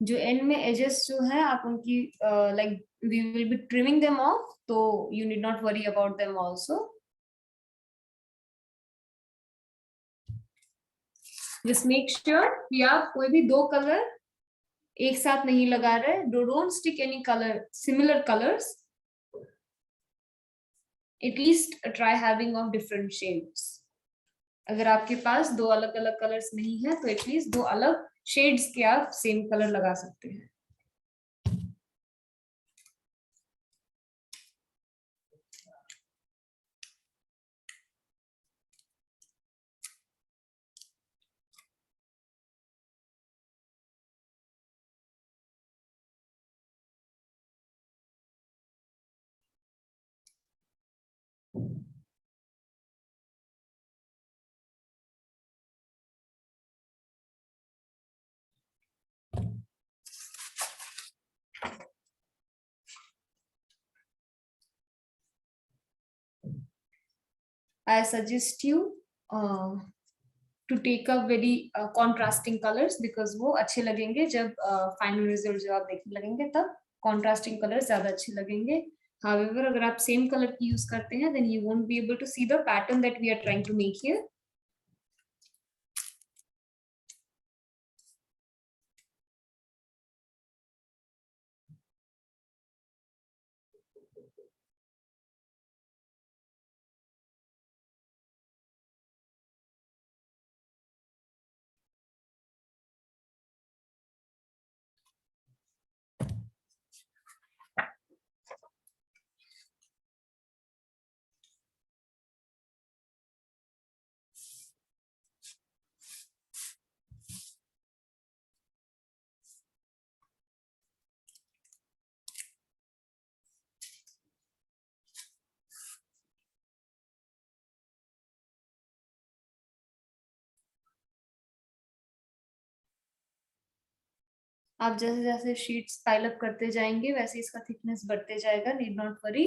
जो एंड में एजेस जो है आप उनकी like we will be trimming them off, तो you need not worry about them also. Just make sure कि आप कोई भी दो कलर एक साथ नहीं लगा रहे. Don't stick any colour similar colours. At least try having of different shades. अगर आपके पास दो अलग अलग कलर्स नहीं है तो एटलीस्ट दो अलग शेड्स के आप सेम कलर लगा सकते हैं. I suggest you to take up very contrasting colors because वो अच्छे लगेंगे जब final result जब आप देखने लगेंगे तब contrasting colors ज़्यादा अच्छे लगेंगे. However, अगर आप same color की use करते हैं, then you won't be able to see the pattern that we are trying to make here. आप जैसे जैसे शीट्स पाइल अप करते जाएंगे वैसे इसका थिकनेस बढ़ते जाएगा. Need not worry.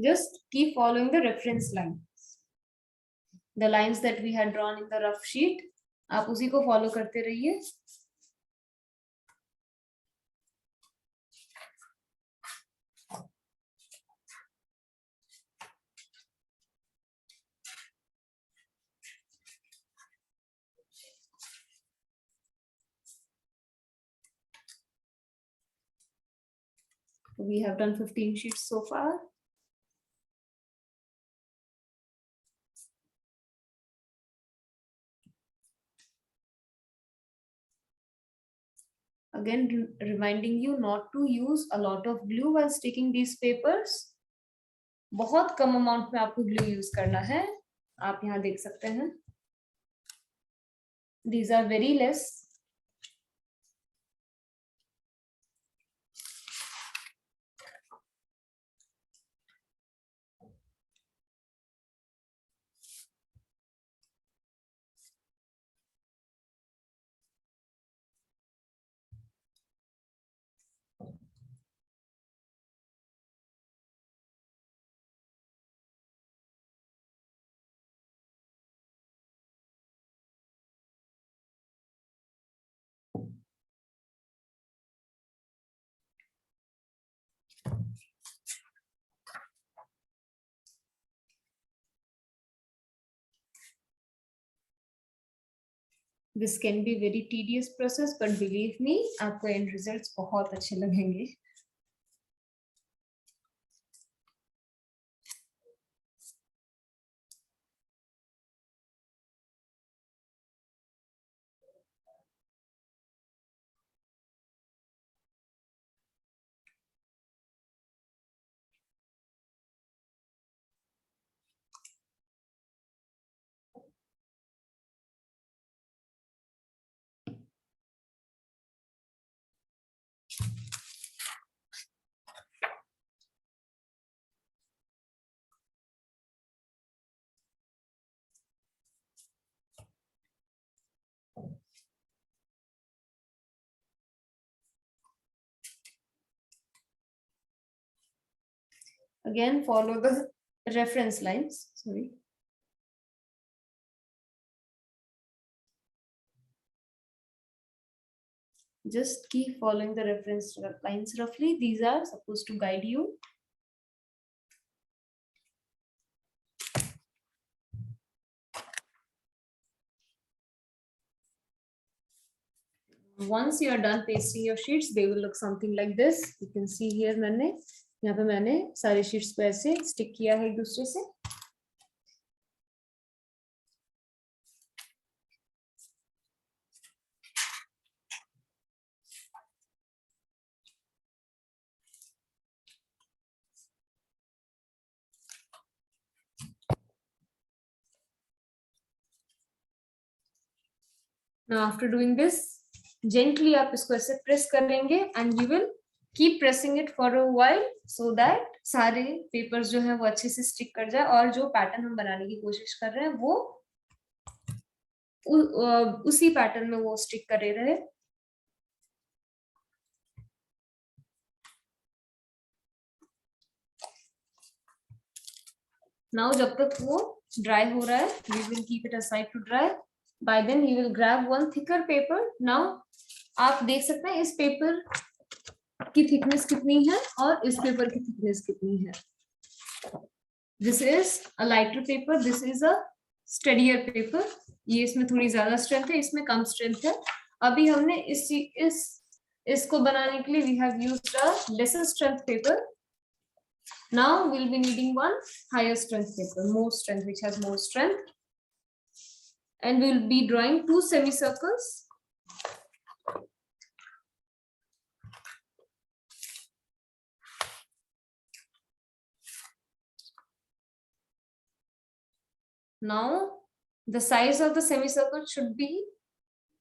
Just keep following the reference lines, the lines that we had drawn in the rough sheet. आप उसी को फॉलो करते रहिए. We have done 15 sheets so far. Again, reminding you not to use a lot of glue while sticking these papers. बहुत कम amount में आपको glue use करना है. आप यहाँ देख सकते हैं. These are very less. This can be very tedious process, but believe me, आपको end results बहुत अच्छे लगेंगे. Again, follow the reference lines. Sorry. Just keep following the reference lines roughly. These are supposed to guide you. Once you are done pasting your sheets, they will look something like this. You can see here यहाँ पे मैंने सारे sheets पे ऐसे stick किया है एक दूसरे से. Now after doing this, gently आप इसको ऐसे प्रेस करेंगे and you will keep pressing it for a while so that सारे पेपर्स जो है वो अच्छे से स्टिक कर जाए और जो पैटर्न हम बनाने की कोशिश कर रहे हैं वो उसी पैटर्न में वो स्टिक करे रहे। नाउ जब तक वो ड्राई हो रहा है, we will keep it aside to dry. By then he will grab one thicker paper. Now आप देख सकते हैं इस पेपर की थिकनेस कितनी है और इस पेपर की थिकनेस कितनी है। This is a lighter paper, this is a sturdier paper. ये इसमें थोड़ी ज्यादा स्ट्रेंथ है, इसमें कम स्ट्रेंथ है। अभी हमने इसको बनाने के लिए we have used a lesser strength paper. Now we'll be needing one higher strength paper, more strength, which has more strength. And we'll be drawing two semicircles. Now the size of the semicircle should be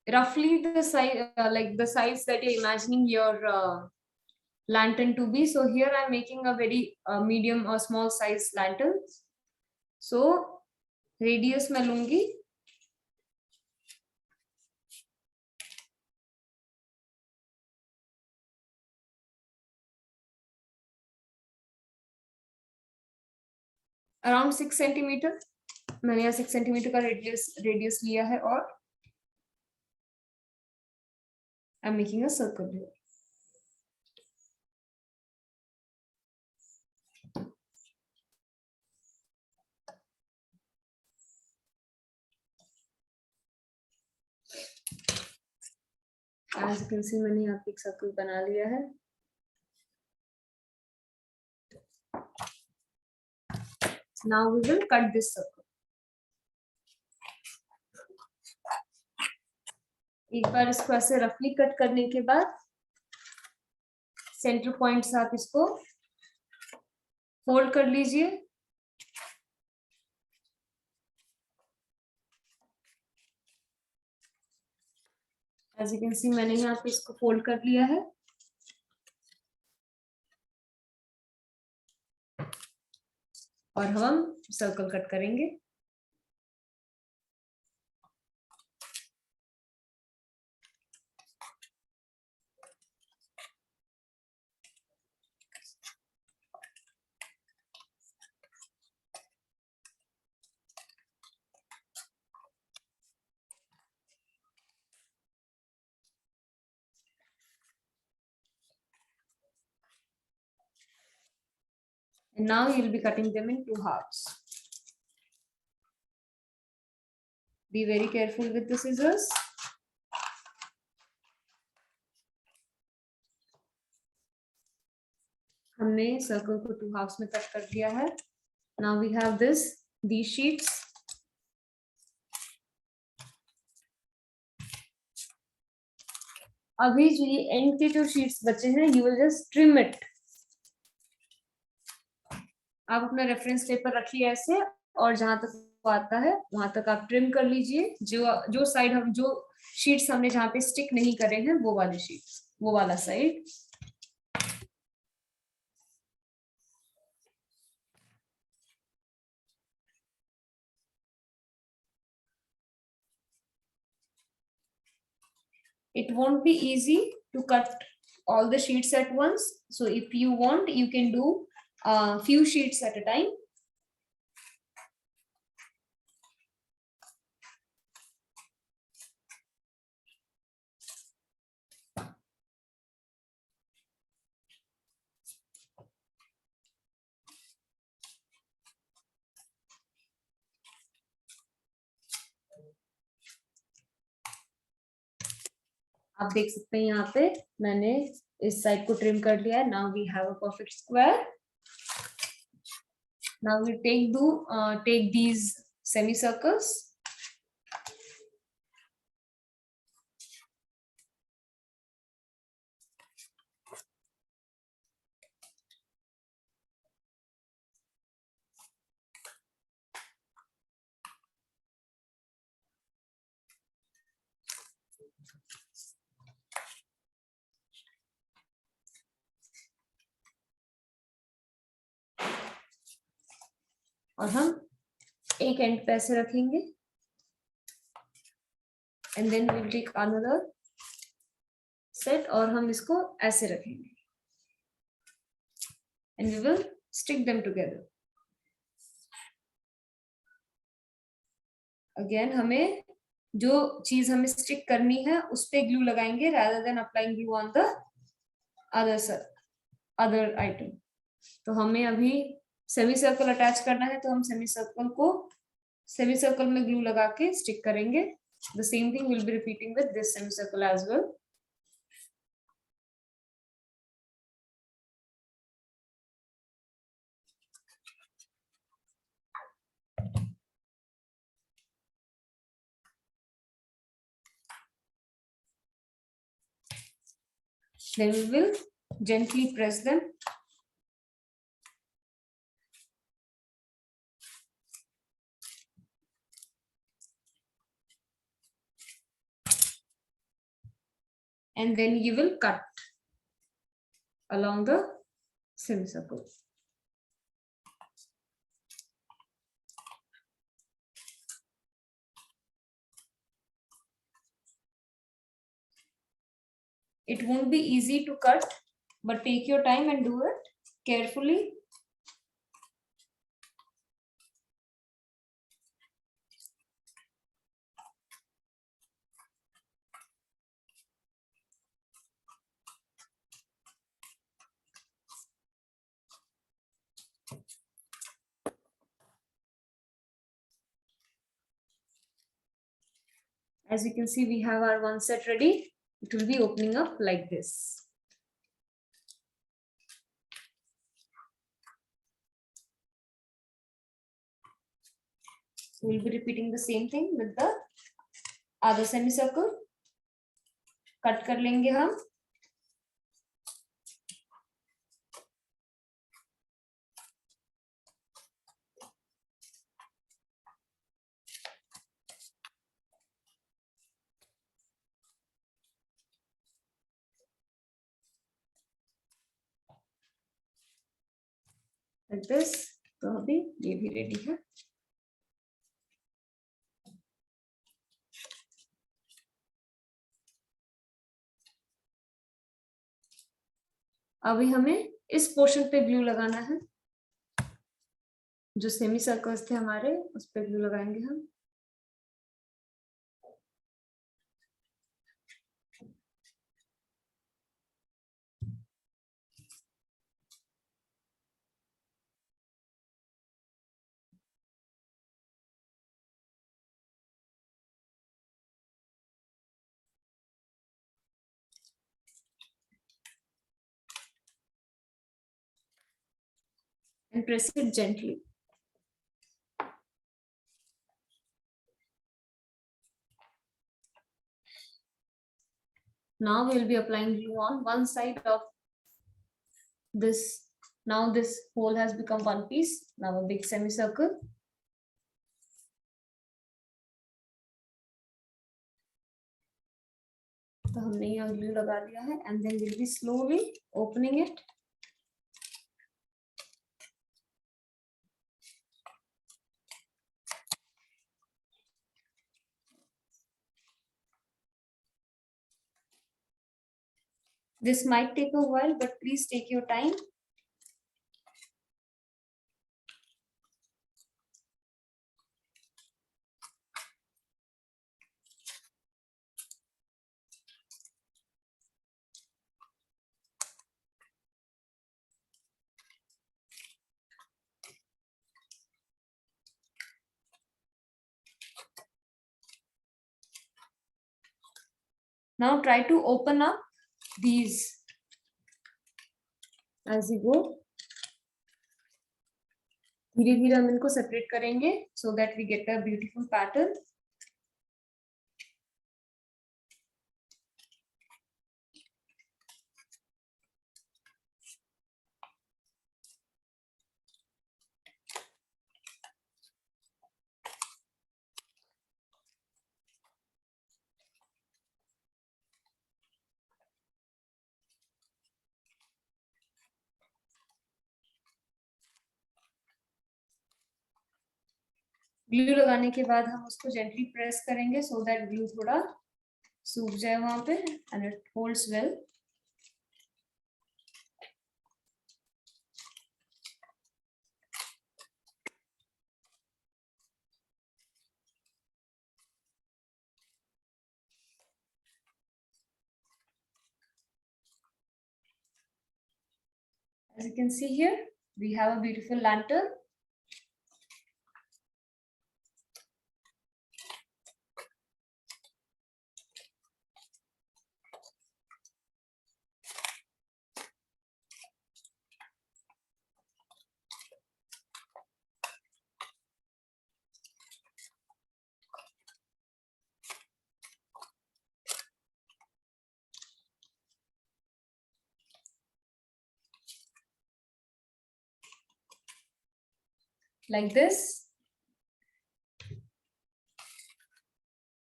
roughly the size, like the size that you're imagining your lantern to be. So here I'm making a very medium or small size lantern. So radius मैं लूंगी around 6 centimetre. मैंने यहाँ 6 centimetre का radius लिया है और I am making a circle here. As you can see, मैंने यहाँ पे एक सर्कल बना लिया है। Now we will cut this circle. एक बार इसको ऐसे रफली कट करने के बाद सेंटर पॉइंट से आप इसको फोल्ड कर लीजिए। As you can see, मैंने यहाँ पे इसको फोल्ड कर लिया है। और हम सर्कल कट करेंगे। And now you'll be cutting them in two halves. Be very careful with the scissors. हमने सर्कल को टू हाफ्स में कट कर दिया है। Now we have these sheets. अभी जो ये एंड के जो शीट्स बचे हैं, you will just trim it. आप अपना रेफरेंस पेपर रखिए ऐसे और जहां तक वो आता है वहां तक आप ट्रिम कर लीजिए। जो साइड हम जो शीट्स हमने जहां पे स्टिक नहीं करे हैं वो वाले शीट्स, वो वाला side. It won't be easy to cut all the sheets at once. So if you want, you can do a few sheets at a time. आप देख सकते हैं यहाँ पे मैंने इस साइड को ट्रिम कर लिया है। Now we have a perfect square. Now we take these semi circles. और हम एक एंड पे ऐसे रखेंगे and then we will take another set और हम इसको ऐसे रखेंगे and we will stick them together. Again हमें जो चीज हमें स्टिक करनी है उस पे ग्लू लगाएंगे rather than applying glue on the other item. तो हमें अभी सेमी सर्कल अटैच करना है तो हम सेमी सर्कल में ग्लू लगा के स्टिक करेंगे. The same thing we'll be repeating with this semicircle as well. Then we will gently press them. And then you will cut along the semicircle. It won't be easy to cut, but take your time and do it carefully. As you can see, we have our one set ready. It will be opening up like this. We'll be repeating the same thing with the other semicircle. Cut कर लेंगे हम. Like this. तो अभी ये भी ready है. अभी हमें इस पोर्शन पे ग्लू लगाना है. जो सेमी सर्कल्स थे हमारे उस पे ग्लू लगाएंगे हम. And press it gently. Now we will be applying glue on one side of this. Now this hole has become one piece. Now a big semicircle. तो हमने यहाँ glue लगा दिया है and then we'll be slowly opening it. This might take a while, but please take your time. Now try to open up these as you go. धीरे धीरे हम इनको सेपरेट करेंगे so that we get a beautiful pattern. Glue लगाने के बाद हम उसको जेंटली प्रेस करेंगे सो दैट ग्लू थोड़ा सूख जाए वहां पे and it holds well. As you can see here, we have a beautiful lantern. Like this.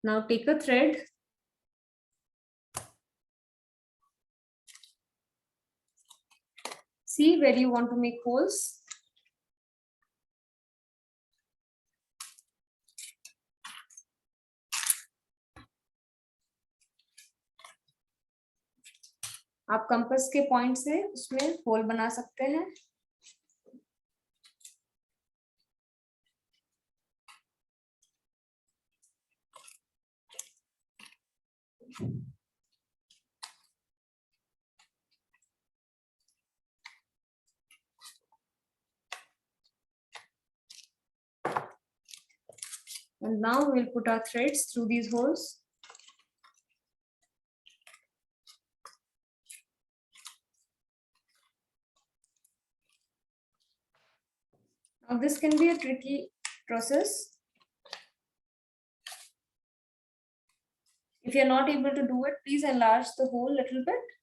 Now take a thread. See where you want to make holes. आप compass के point से उसमें whole बना सकते हैं. And now we'll put our threads through these holes. Now this can be a tricky process. If you're not able to do it, please enlarge the hole a little bit.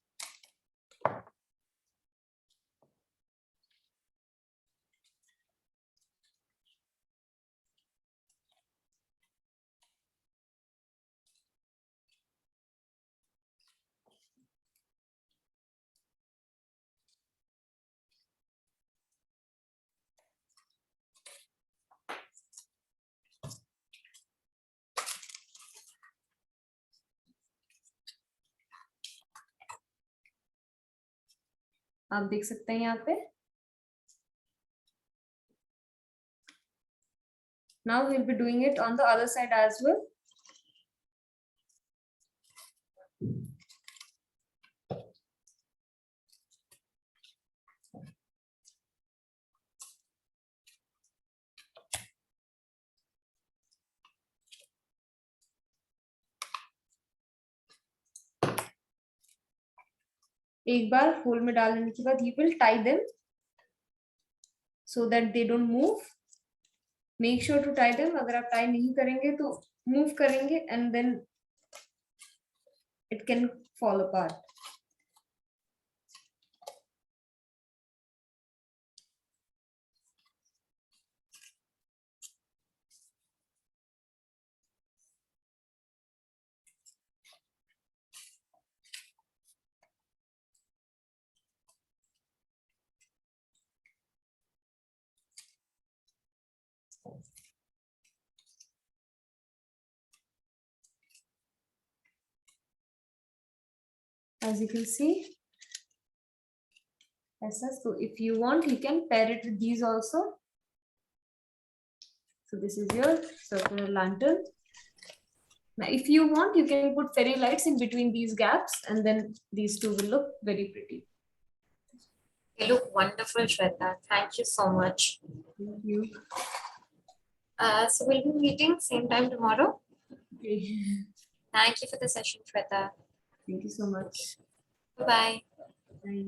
आप देख सकते हैं यहाँ पे. Now we'll be doing it on the other side as well. एक बार whole में डाल देने के बाद you will tie them so that they don't move. Make sure to tie them. अगर आप tie नहीं करेंगे तो move करेंगे and then it can fall apart. As you can see, so if you want, you can pair it with these also. So this is your circular lantern. Now, if you want, you can put fairy lights in between these gaps, and then these two will look very pretty. They look wonderful, Shweta. Thank you so much. Thank you. So we'll be meeting same time tomorrow. Okay. Thank you for the session, Shweta. Thank you so much. Bye-bye. Bye.